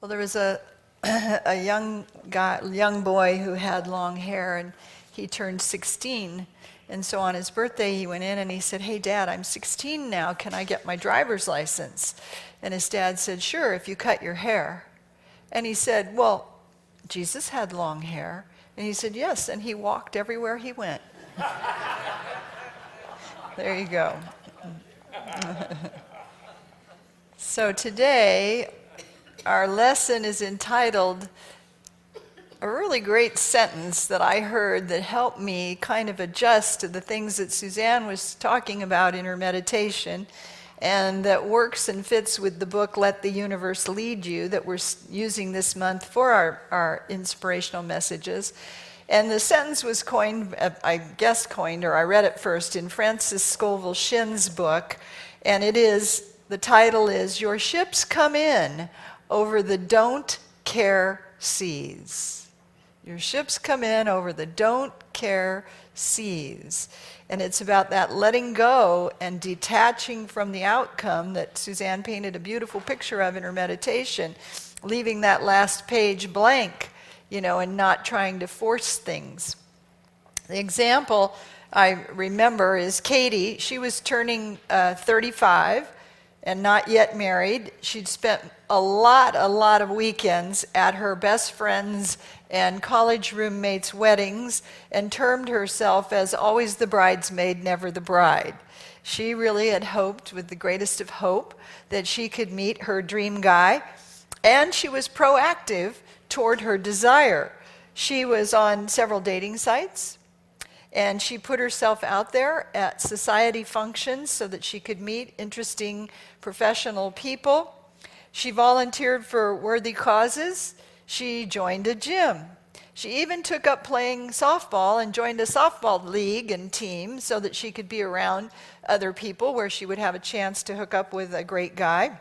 Well, there was a a young boy who had long hair, and he turned 16. And so on his birthday, he went in and he said, "Hey, Dad, I'm 16 now. Can I get my driver's license?" And his dad said, "Sure, if you cut your hair." And he said, "Well, Jesus had long hair." And he said, "Yes," and he walked everywhere he went. There you go. So today, our lesson is entitled, a really great sentence that I heard that helped me kind of adjust to the things that Suzanne was talking about in her meditation, and that works and fits with the book, Let the Universe Lead You, that we're using this month for our inspirational messages. And the sentence was coined, I guess coined, or I read it first, in Francis Scoville Shin's book, and the title is, "Your Ships Come In Over the Don't Care Seas." Your ships come in over the don't care seas. And it's about that letting go and detaching from the outcome that Suzanne painted a beautiful picture of in her meditation, leaving that last page blank, and not trying to force things. The example I remember is Katie. She was turning 35 and not yet married. She'd spent a lot of weekends at her best friends' and college roommates' weddings and termed herself as always the bridesmaid, never the bride. She really had hoped, with the greatest of hope, that she could meet her dream guy, and she was proactive toward her desire. She was on several dating sites, and she put herself out there at society functions so that she could meet interesting professional people. She volunteered for worthy causes. She joined a gym. She even took up playing softball and joined a softball league and team so that she could be around other people where she would have a chance to hook up with a great guy.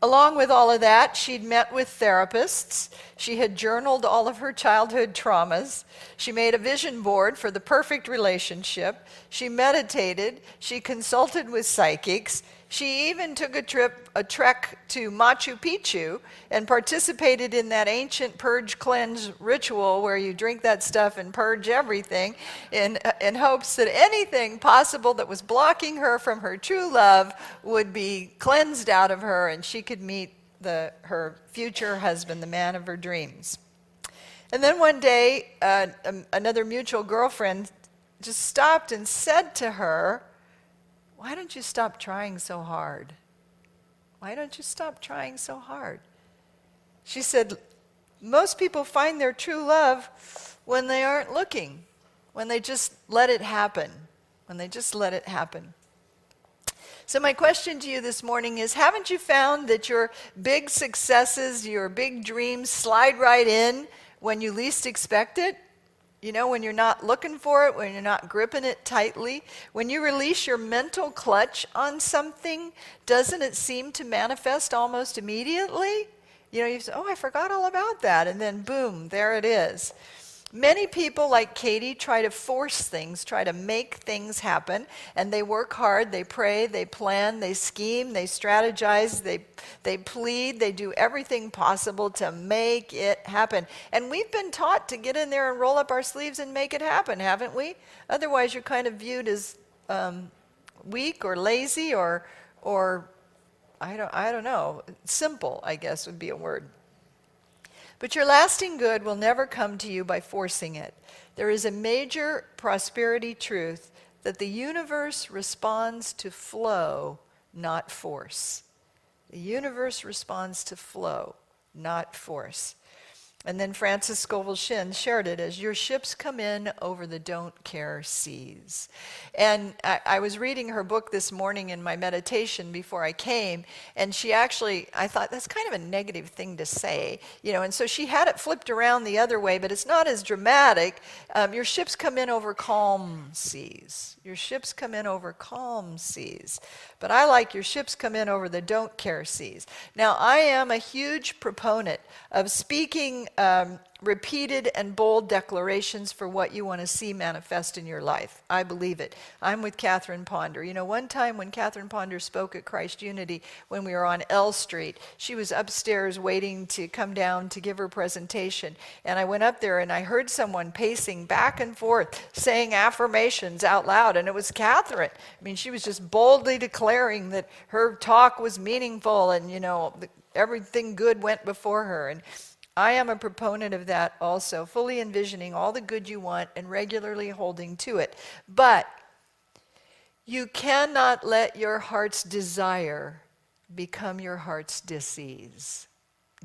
Along with all of that, she'd met with therapists. She had journaled all of her childhood traumas. She made a vision board for the perfect relationship. She meditated. She consulted with psychics. She even took a trek to Machu Picchu and participated in that ancient purge cleanse ritual where you drink that stuff and purge everything in hopes that anything possible that was blocking her from her true love would be cleansed out of her and she could meet her future husband, the man of her dreams. And then one day, another mutual girlfriend just stopped and said to her, "Why don't you stop trying so hard? Why don't you stop trying so hard?" She said, "Most people find their true love when they aren't looking, when they just let it happen, So my question to you this morning is, haven't you found that your big successes, your big dreams slide right in when you least expect it? When you're not looking for it, when you're not gripping it tightly, when you release your mental clutch on something, doesn't it seem to manifest almost immediately? You say, "Oh, I forgot all about that," and then boom, there it is. Many people like Katie try to force things, try to make things happen, and they work hard, they pray, they plan, they scheme, they strategize, they plead, they do everything possible to make it happen. And we've been taught to get in there and roll up our sleeves and make it happen, haven't we? Otherwise, you're kind of viewed as weak or lazy or I don't know, simple, I guess would be a word. But your lasting good will never come to you by forcing it. There is a major prosperity truth that the universe responds to flow, not force. The universe responds to flow, not force. And then Francis Scoville Shin shared it as, "Your ships come in over the don't care seas." And I was reading her book this morning in my meditation before I came, and I thought that's kind of a negative thing to say, and so she had it flipped around the other way, but it's not as dramatic. Your ships come in over calm seas. Your ships come in over calm seas. But I like your ships come in over the don't care seas. Now, I am a huge proponent of speaking repeated and bold declarations for what you want to see manifest in your life. I believe it. I'm with Catherine Ponder. You know, one time when Catherine Ponder spoke at Christ Unity, when we were on L Street, she was upstairs waiting to come down to give her presentation. And I went up there and I heard someone pacing back and forth, saying affirmations out loud. And it was Catherine. I mean, she was just boldly declaring that her talk was meaningful and, you know, everything good went before her. And I am a proponent of that also, fully envisioning all the good you want and regularly holding to it. But you cannot let your heart's desire become your heart's disease.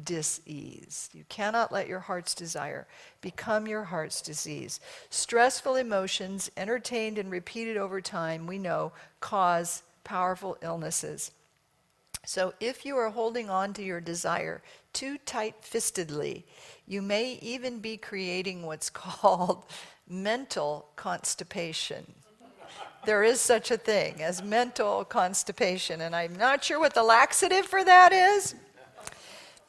Disease. You cannot let your heart's desire become your heart's disease. Stressful emotions, entertained and repeated over time, we know, cause powerful illnesses. So if you are holding on to your desire too tight-fistedly, you may even be creating what's called mental constipation. There is such a thing as mental constipation, and I'm not sure what the laxative for that is.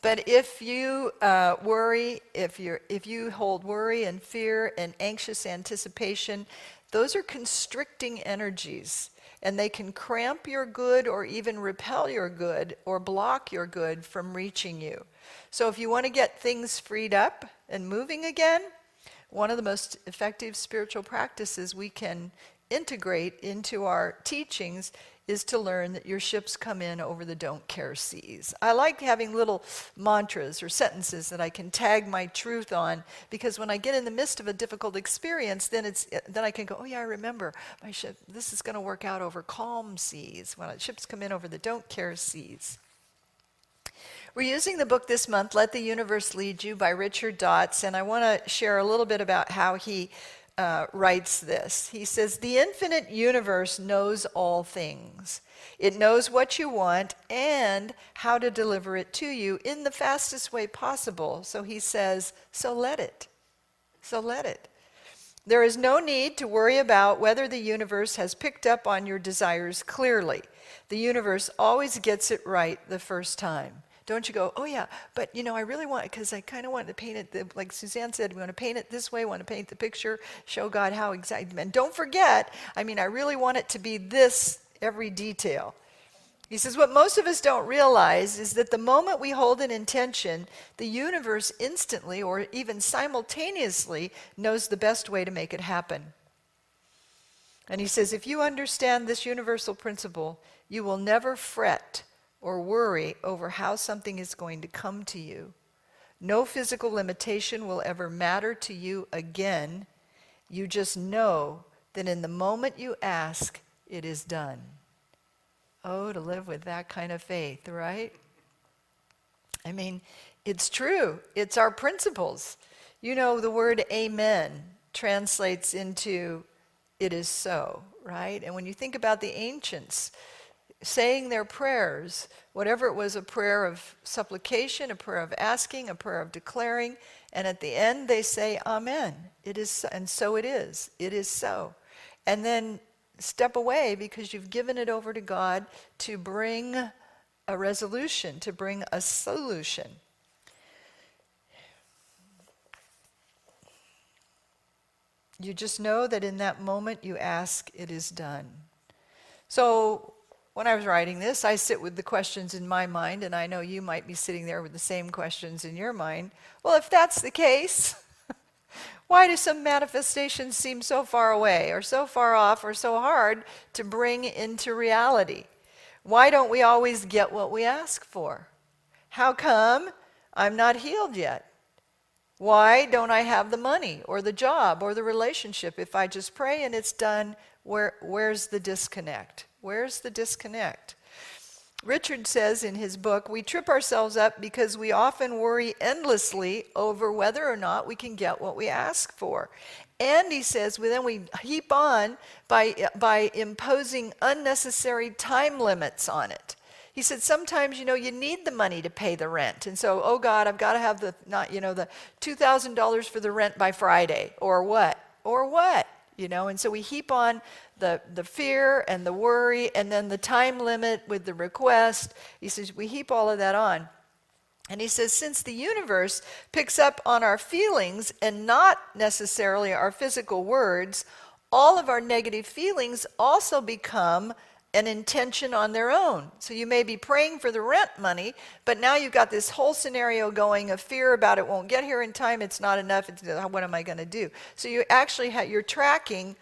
But if you worry, if you hold worry and fear and anxious anticipation, those are constricting energies. And they can cramp your good or even repel your good or block your good from reaching you. So if you want to get things freed up and moving again, one of the most effective spiritual practices we can integrate into our teachings is to learn that your ships come in over the don't care seas. I like having little mantras or sentences that I can tag my truth on, because when I get in the midst of a difficult experience, then I can go, oh yeah, I remember my ship, this is going to work out over calm seas, when ships come in over the don't care seas. We're using the book this month, Let the Universe Lead You by Richard Dotz, and I want to share a little bit about how he writes this. He says, the infinite universe knows all things. It knows what you want and how to deliver it to you in the fastest way possible. So he says, so let it. So let it. There is no need to worry about whether the universe has picked up on your desires clearly. The universe always gets it right the first time. Don't you go, oh yeah, but you know, I really want, because I kind of want to paint it, like Suzanne said, we want to paint it this way, want to paint the picture, show God how exactly, and don't forget, I really want it to be this, every detail. He says, what most of us don't realize is that the moment we hold an intention, the universe instantly or even simultaneously knows the best way to make it happen. And he says, if you understand this universal principle, you will never fret or worry over how something is going to come to you. No physical limitation will ever matter to you again. You just know that in the moment you ask, it is done. Oh, to live with that kind of faith, right? It's true. It's our principles. You know, the word amen translates into it is so, right? And when you think about the ancients saying their prayers, whatever it was, a prayer of supplication, a prayer of asking, a prayer of declaring, and at the end they say, Amen. It is so, and so it is. It is so. And then step away because you've given it over to God to bring a resolution, to bring a solution. You just know that in that moment you ask, it is done. So when I was writing this, I sit with the questions in my mind, and I know you might be sitting there with the same questions in your mind. Well, if that's the case, why do some manifestations seem so far away or so far off or so hard to bring into reality? Why don't we always get what we ask for? How come I'm not healed yet? Why don't I have the money or the job or the relationship? If I just pray and it's done, where's the disconnect? Where's the disconnect? Richard says in his book, we trip ourselves up because we often worry endlessly over whether or not we can get what we ask for. And he says, then we heap on by imposing unnecessary time limits on it. He said, sometimes, you need the money to pay the rent. And so, oh God, I've got to have the $2,000 for the rent by Friday, or what? And so we heap on the fear and the worry and then the time limit with the request. He says, we heap all of that on. And he says, since the universe picks up on our feelings and not necessarily our physical words, all of our negative feelings also become an intention on their own. So you may be praying for the rent money, but now you've got this whole scenario going of fear about it won't get here in time, it's not enough, what am I going to do? So you actually you're tracking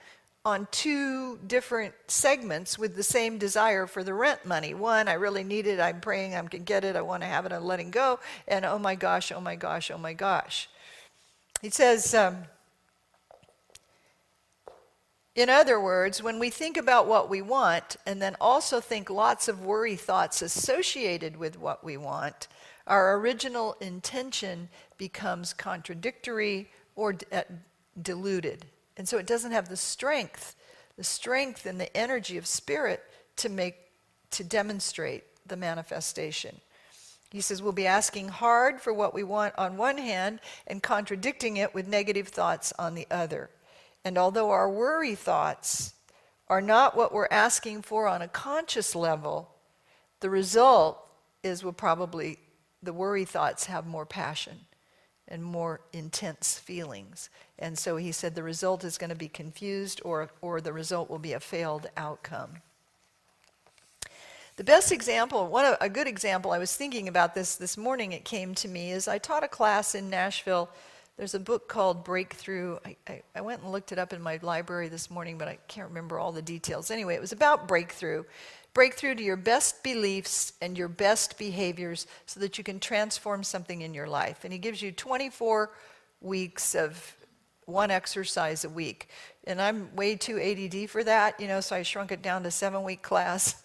on two different segments with the same desire for the rent money. One, I really need it, I'm praying I can get it, I want to have it, I'm letting go, and oh my gosh, oh my gosh, oh my gosh. He says, in other words, when we think about what we want and then also think lots of worry thoughts associated with what we want, our original intention becomes contradictory or diluted. And so it doesn't have the strength and the energy of spirit to demonstrate the manifestation. He says we'll be asking hard for what we want on one hand and contradicting it with negative thoughts on the other. And although our worry thoughts are not what we're asking for on a conscious level, the result is the worry thoughts have more passion and more intense feelings. And so he said the result is going to be confused or the result will be a failed outcome. The best example, a good example, I was thinking about this morning, it came to me, is I taught a class in Nashville. There's a book called Breakthrough. I went and looked it up in my library this morning, but I can't remember all the details. Anyway, it was about breakthrough. Breakthrough to your best beliefs and your best behaviors so that you can transform something in your life. And he gives you 24 weeks of one exercise a week. And I'm way too ADD for that, so I shrunk it down to 7-week class.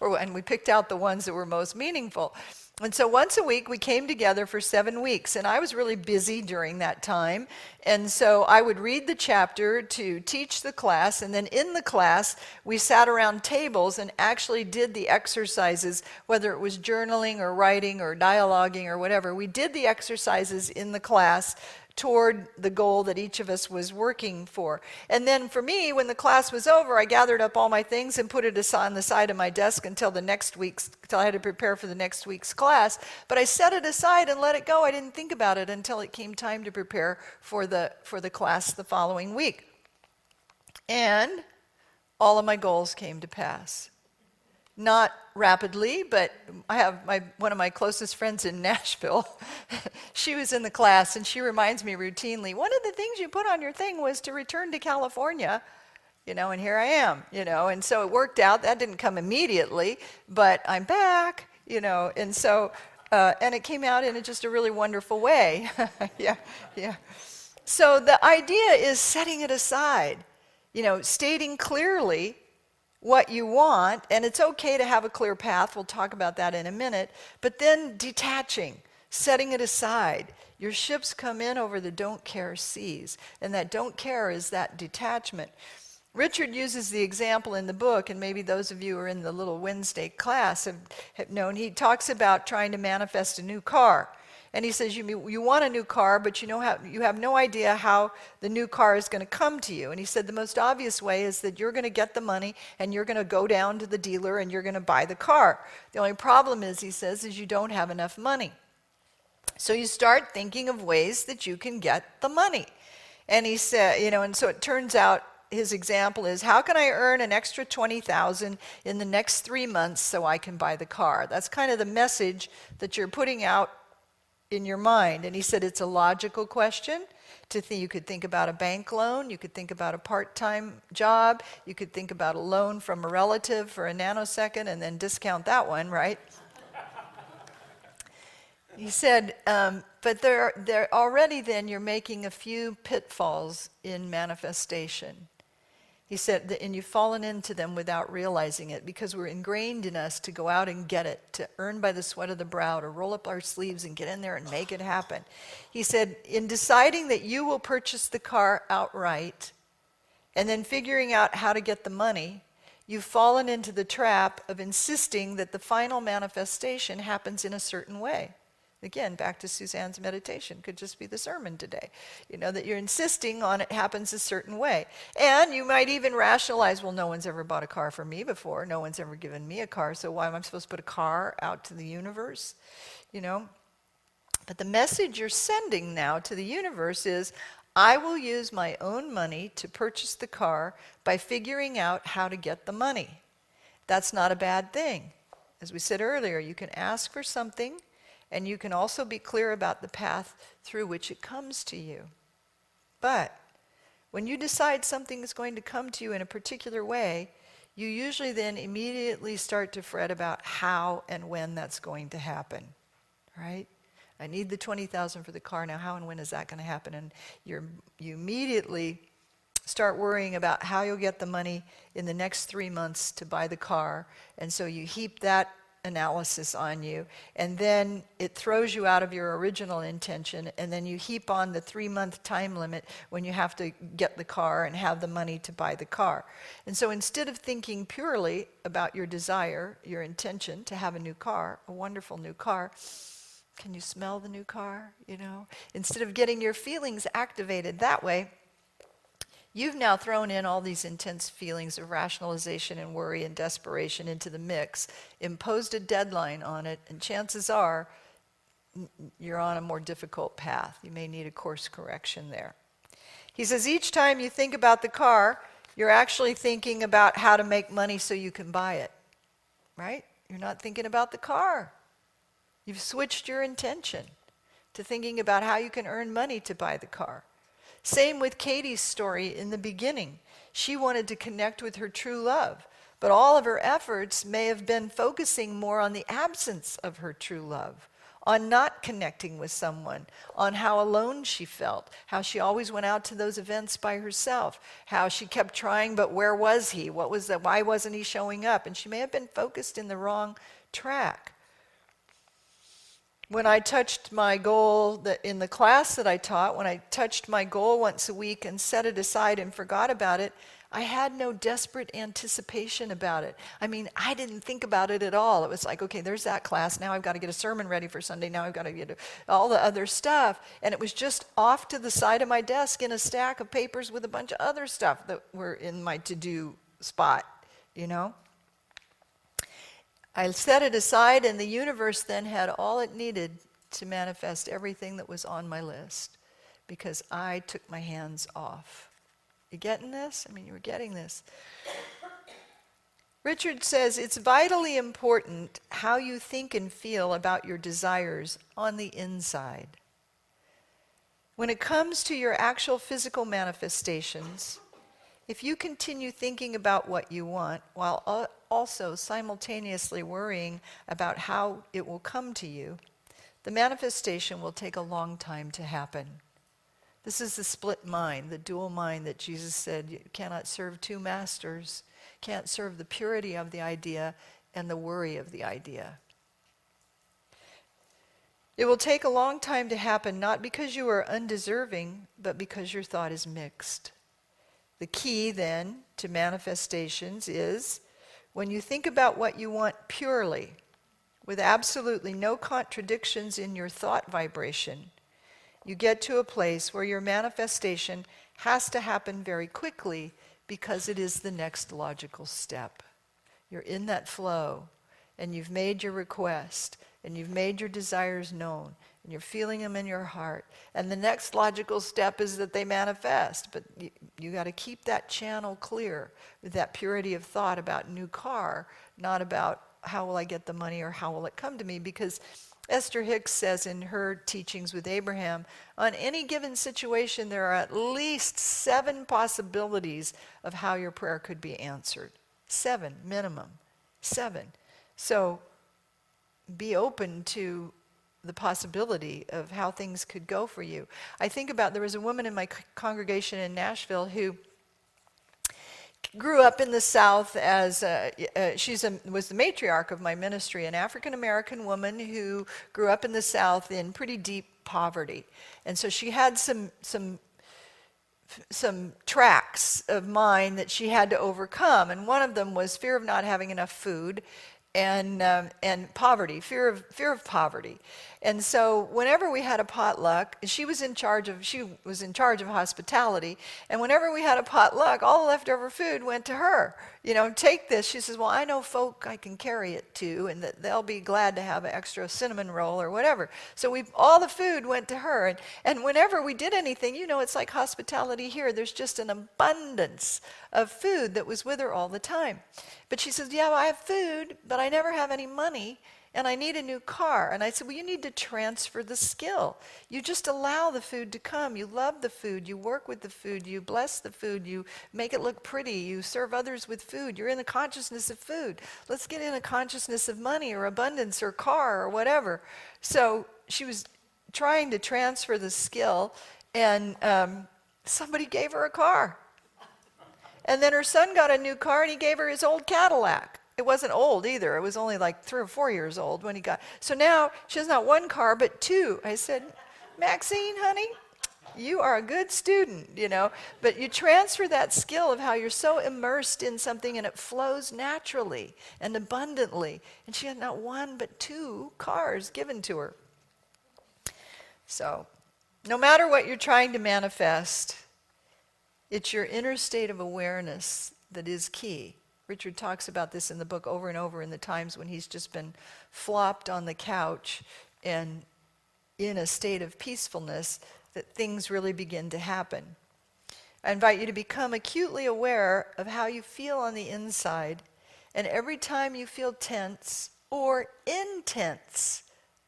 And we picked out the ones that were most meaningful. And so once a week we came together for 7 weeks, and I was really busy during that time. And so I would read the chapter to teach the class, and then in the class we sat around tables and actually did the exercises, whether it was journaling or writing or dialoguing or whatever. We did the exercises in the class toward the goal that each of us was working for. And then for me, when the class was over, I gathered up all my things and put it on the side of my desk until I had to prepare for the next week's class. But I set it aside and let it go. I didn't think about it until it came time to prepare for the class the following week. And all of my goals came to pass. Not rapidly, but I have one of my closest friends in Nashville. She was in the class, and she reminds me routinely, one of the things you put on your thing was to return to California, and here I am, and so it worked out. That didn't come immediately, but I'm back, and so, and it came out in just a really wonderful way. Yeah. So the idea is setting it aside, stating clearly what you want, and it's okay to have a clear path. We'll talk about that in a minute. But then detaching, setting it aside. Your ships come in over the don't care seas, and that don't care is that detachment. Richard uses the example in the book, and maybe those of you who are in the little Wednesday class have known. He talks about trying to manifest a new car. And he says, you want a new car, but you have no idea how the new car is going to come to you. And he said the most obvious way is that you're going to get the money and you're going to go down to the dealer and you're going to buy the car. The only problem is, he says, is you don't have enough money. So you start thinking of ways that you can get the money. And he said, and so it turns out his example is, how can I earn an extra $20,000 in the next 3 months so I can buy the car? That's kind of the message that you're putting out in your mind. And he said it's a logical question. You could think about a bank loan, you could think about a part-time job, you could think about a loan from a relative for a nanosecond and then discount that one, right? He said, but there already then you're making a few pitfalls in manifestation. He said, and you've fallen into them without realizing it, because we're ingrained in us to go out and get it, to earn by the sweat of the brow, to roll up our sleeves and get in there and make it happen. He said, in deciding that you will purchase the car outright and then figuring out how to get the money, you've fallen into the trap of insisting that the final manifestation happens in a certain way. Again, back to Suzanne's meditation, could just be the sermon today. That you're insisting on it happens a certain way. And you might even rationalize, well, no one's ever bought a car for me before. No one's ever given me a car, so why am I supposed to put a car out to the universe? But the message you're sending now to the universe is, I will use my own money to purchase the car by figuring out how to get the money. That's not a bad thing. As we said earlier, you can ask for something, and you can also be clear about the path through which it comes to you. But when you decide something is going to come to you in a particular way, you usually then immediately start to fret about how and when that's going to happen, right? I need the $20,000 for the car now. How and when is that going to happen? And you immediately start worrying about how you'll get the money in the next 3 months to buy the car. And so you heap that analysis on you, and then it throws you out of your original intention, and then you heap on the 3-month time limit when you have to get the car and have the money to buy the car. And so instead of thinking purely about your desire, your intention to have a new car, a wonderful new car, can you smell the new car? Instead of getting your feelings activated that way, you've now thrown in all these intense feelings of rationalization and worry and desperation into the mix, imposed a deadline on it, and chances are you're on a more difficult path. You may need a course correction there. He says each time you think about the car, you're actually thinking about how to make money so you can buy it, right? You're not thinking about the car. You've switched your intention to thinking about how you can earn money to buy the car. Same with Katie's story in the beginning. She wanted to connect with her true love, but all of her efforts may have been focusing more on the absence of her true love, on not connecting with someone, on how alone she felt, how she always went out to those events by herself, how she kept trying, but where was he? What was that? Why wasn't he showing up? And she may have been focused in the wrong track. When I touched my goal in the class that I taught, when I touched my goal once a week and set it aside and forgot about it, I had no desperate anticipation about it. I mean, I didn't think about it at all. It was like, okay, there's that class. Now I've got to get a sermon ready for Sunday. Now I've got to get all the other stuff. And it was just off to the side of my desk in a stack of papers with a bunch of other stuff that were in my to-do spot, I set it aside, and the universe then had all it needed to manifest everything that was on my list because I took my hands off. You getting this? I mean, you were getting this. Richard says it's vitally important how you think and feel about your desires on the inside. When it comes to your actual physical manifestations, if you continue thinking about what you want while also simultaneously worrying about how it will come to you, the manifestation will take a long time to happen. This is the split mind, the dual mind that Jesus said you cannot serve two masters, can't serve the purity of the idea and the worry of the idea. It will take a long time to happen, not because you are undeserving, but because your thought is mixed. The key then to manifestations is when you think about what you want purely, with absolutely no contradictions in your thought vibration, you get to a place where your manifestation has to happen very quickly because it is the next logical step. You're in that flow, and you've made your request, and you've made your desires known, and you're feeling them in your heart. And the next logical step is that they manifest. But you got to keep that channel clear with that purity of thought about new car, not about how will I get the money or how will it come to me. Because Esther Hicks says in her teachings with Abraham, on any given situation, there are at least 7 possibilities of how your prayer could be answered. 7, minimum. 7. So be open to the possibility of how things could go for you. I think about, there was a woman in my congregation in Nashville who grew up in the South as, was the matriarch of my ministry, an African-American woman who grew up in the South in pretty deep poverty. And so she had some tracks of mind that she had to overcome. And one of them was fear of not having enough food, and poverty, fear of poverty. And so whenever we had a potluck, she was in charge of hospitality, and whenever we had a potluck, all the leftover food went to her. Take this. She says, well, I know folk I can carry it to, and that they'll be glad to have an extra cinnamon roll or whatever. So all the food went to her, and whenever we did anything, it's like hospitality here. There's just an abundance of food that was with her all the time. But she says, yeah, well, I have food, but I never have any money, and I need a new car. And I said, well, you need to transfer the skill. You just allow the food to come. You love the food. You work with the food. You bless the food. You make it look pretty. You serve others with food. You're in the consciousness of food. Let's get in a consciousness of money or abundance or car or whatever. So she was trying to transfer the skill, and somebody gave her a car. And then her son got a new car, and he gave her his old Cadillac. It wasn't old either. It was only like 3 or 4 years old when he got. So now she has not one car, but 2. I said, Maxine, honey, you are a good student, But you transfer that skill of how you're so immersed in something and it flows naturally and abundantly. And she had not 1, but 2 cars given to her. So no matter what you're trying to manifest, it's your inner state of awareness that is key. Richard talks about this in the book over and over in the times when he's just been flopped on the couch and in a state of peacefulness that things really begin to happen. I invite you to become acutely aware of how you feel on the inside, and every time you feel tense or intense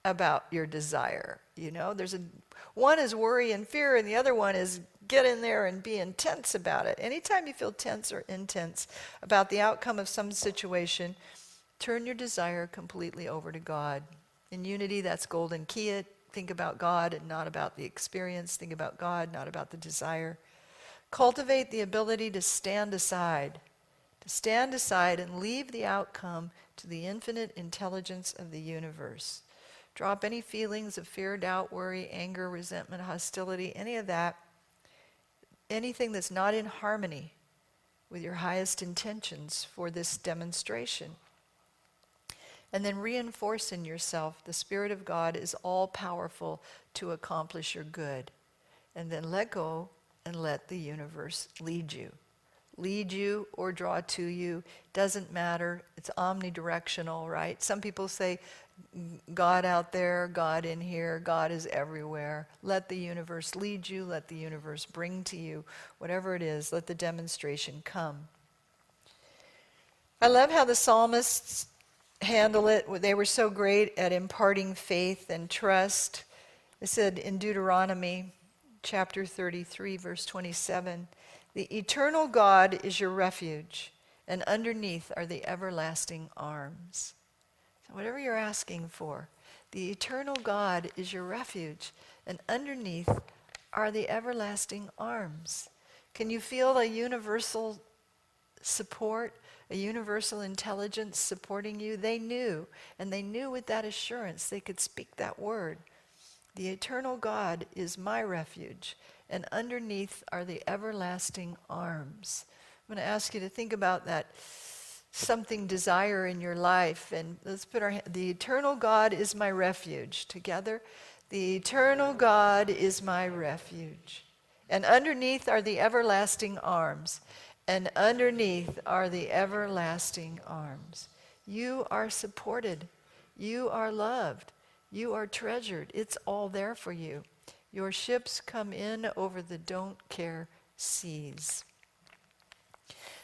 about your desire. There's one is worry and fear, and the other one is get in there and be intense about it. Anytime you feel tense or intense about the outcome of some situation, turn your desire completely over to God. In unity, that's golden key it. Think about God and not about the experience. Think about God, not about the desire. Cultivate the ability to stand aside and leave the outcome to the infinite intelligence of the universe. Drop any feelings of fear, doubt, worry, anger, resentment, hostility, any of that. Anything that's not in harmony with your highest intentions for this demonstration. And then reinforce in yourself the Spirit of God is all powerful to accomplish your good. And then let go and let the universe lead you. Lead you or draw to you, doesn't matter. It's omnidirectional, right? Some people say, God out there, God in here, God is everywhere. Let the universe lead you, let the universe bring to you, whatever it is, let the demonstration come. I love how the psalmists handle it. They were so great at imparting faith and trust. It said in Deuteronomy chapter 33, verse 27, the eternal God is your refuge, and underneath are the everlasting arms. So whatever you're asking for, the eternal God is your refuge, and underneath are the everlasting arms. Can you feel a universal support, a universal intelligence supporting you? They knew, and they knew with that assurance they could speak that word. The eternal God is my refuge, and underneath are the everlasting arms. I'm going to ask you to think about that something desire in your life, and let's put the eternal God is my refuge. Together, the eternal God is my refuge. And underneath are the everlasting arms. And underneath are the everlasting arms. You are supported. You are loved. You are treasured. It's all there for you. Your ships come in over the don't care seas.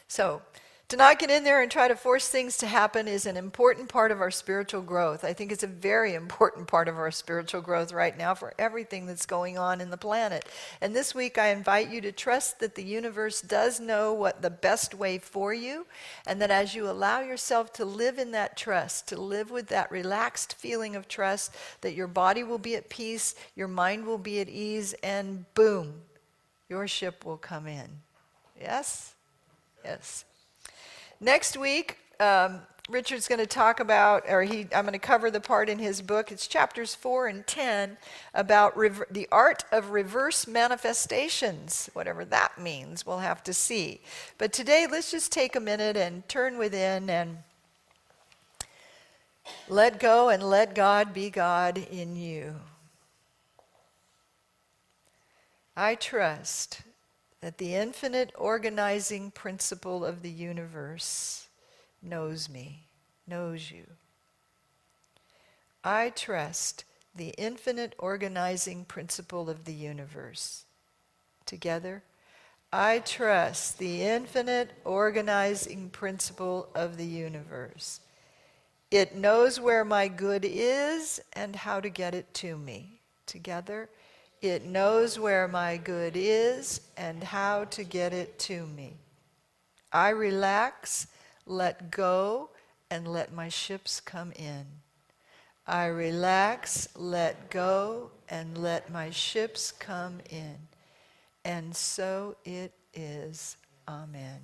So, to not get in there and try to force things to happen is an important part of our spiritual growth. I think it's a very important part of our spiritual growth right now for everything that's going on in the planet. And this week I invite you to trust that the universe does know what the best way for you, and that as you allow yourself to live in that trust, to live with that relaxed feeling of trust, that your body will be at peace, your mind will be at ease, and boom, your ship will come in. Yes? Yes. Next week, Richard's going to talk about, I'm going to cover the part in his book, it's chapters 4 and 10, about the art of reverse manifestations. Whatever that means, we'll have to see. But today, let's just take a minute and turn within and Let go and let God be God in you. I trust that the infinite organizing principle of the universe knows me, knows you. I trust the infinite organizing principle of the universe. Together, I trust the infinite organizing principle of the universe. It knows where my good is and how to get it to me. Together, it knows where my good is and how to get it to me. I relax, let go, and let my ships come in. I relax, let go, and let my ships come in. And so it is. Amen.